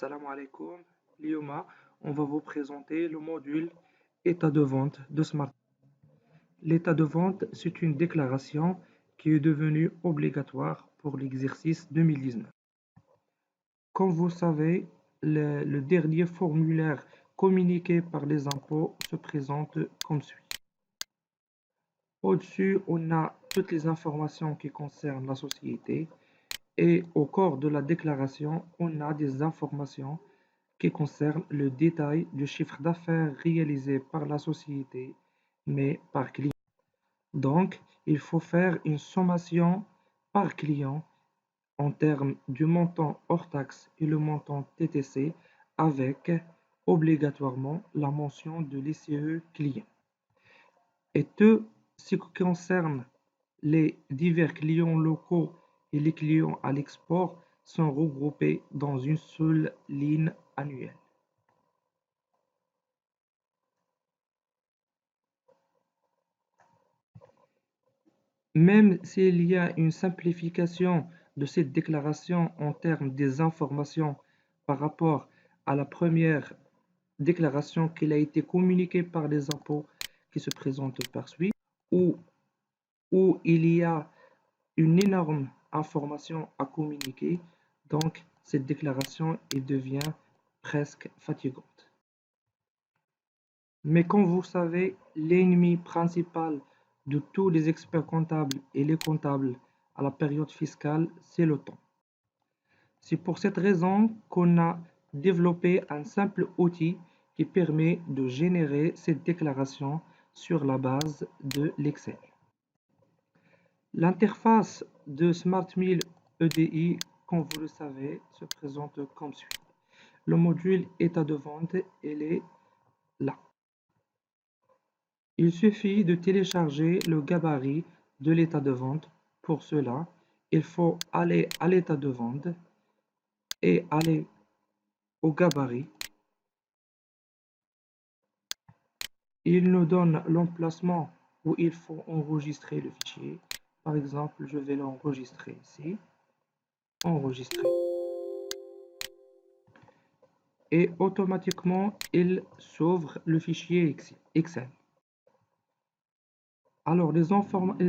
Assalamu alaikum. Lioma, on va vous présenter le module État de vente de Smart. L'état de vente, c'est une déclaration qui est devenue obligatoire pour l'exercice 2019. Comme vous savez, le dernier formulaire communiqué par les impôts se présente comme suit. Au-dessus, on a toutes les informations qui concernent la société et au corps de la déclaration, on a des informations qui concernent le détail du chiffre d'affaires réalisé par la société, mais par client. Donc, il faut faire une sommation par client en termes du montant hors taxe et le montant TTC avec obligatoirement la mention de l'ICE client. Et tout ce qui concerne les divers clients locaux et les clients à l'export sont regroupés dans une seule ligne annuelle. Même s'il y a une simplification de cette déclaration en termes des informations par rapport à la première déclaration qui a été communiquée par les impôts qui se présente par suite, où il y a une énorme information à communiquer, donc cette déclaration devient presque fatigante. Mais comme vous savez, l'ennemi principal de tous les experts comptables et les comptables à la période fiscale, c'est le temps. C'est pour cette raison qu'on a développé un simple outil qui permet de générer cette déclaration sur la base de l'Excel. L'interface de SmartMill EDI, comme vous le savez, se présente comme suit. Le module état de vente, il est là. Il suffit de télécharger le gabarit de l'état de vente. Pour cela, il faut aller à l'état de vente et aller au gabarit. Il nous donne l'emplacement où il faut enregistrer le fichier. Par exemple, je vais l'enregistrer ici. Enregistrer. Et automatiquement, il s'ouvre le fichier Excel. Alors, les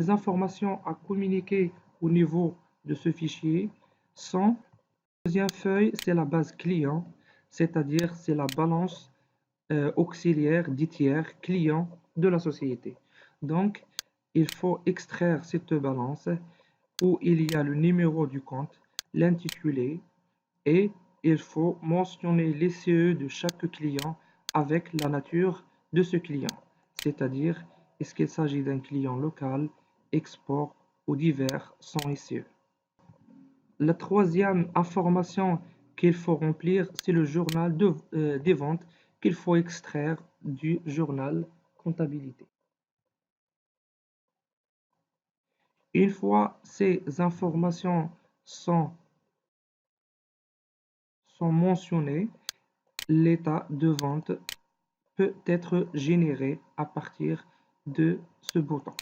informations à communiquer au niveau de ce fichier sont: la deuxième feuille, c'est la base client, c'est-à-dire c'est la balance auxiliaire des tiers clients de la société. Donc, il faut extraire cette balance où il y a le numéro du compte, l'intitulé, et il faut mentionner l'ICE de chaque client avec la nature de ce client, c'est-à-dire est-ce qu'il s'agit d'un client local, export ou divers sans ICE. La troisième information qu'il faut remplir, c'est le journal des ventes qu'il faut extraire du journal comptabilité. Une fois ces informations sont mentionnées, l'état de vente peut être généré à partir de ce bouton.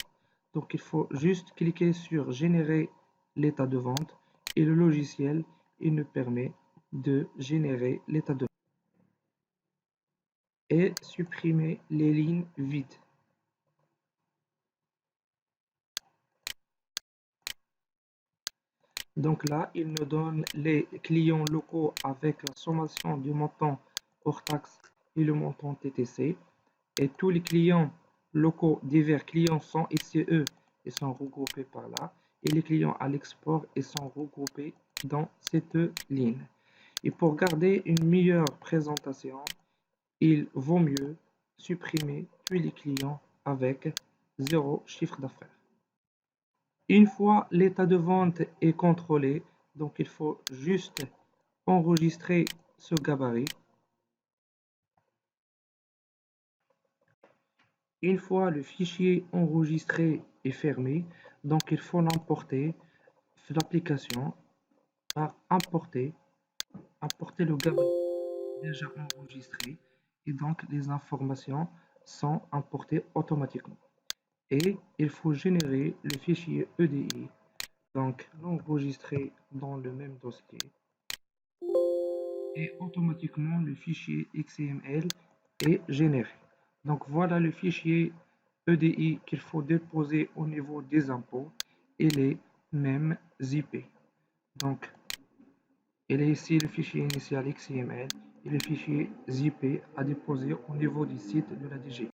Donc il faut juste cliquer sur générer l'état de vente et le logiciel nous permet de générer l'état de vente et supprimer les lignes vides. Donc là, il nous donne les clients locaux avec la sommation du montant hors taxe et le montant TTC. Et tous les clients locaux, divers clients sans ICE, ils sont regroupés par là. Et les clients à l'export, ils sont regroupés dans cette ligne. Et pour garder une meilleure présentation, il vaut mieux supprimer tous les clients avec 0 chiffre d'affaires. Une fois l'état de vente est contrôlé, donc il faut juste enregistrer ce gabarit. Une fois le fichier enregistré et fermé, donc il faut l'emporter, l'application par importer le gabarit déjà enregistré et donc les informations sont importées automatiquement. Et il faut générer le fichier EDI, donc l'enregistrer dans le même dossier. et automatiquement le fichier XML est généré. Donc voilà le fichier EDI qu'il faut déposer au niveau des impôts et les mêmes IP. Donc il est ici le fichier initial XML et le fichier ZIP à déposer au niveau du site de la DGI.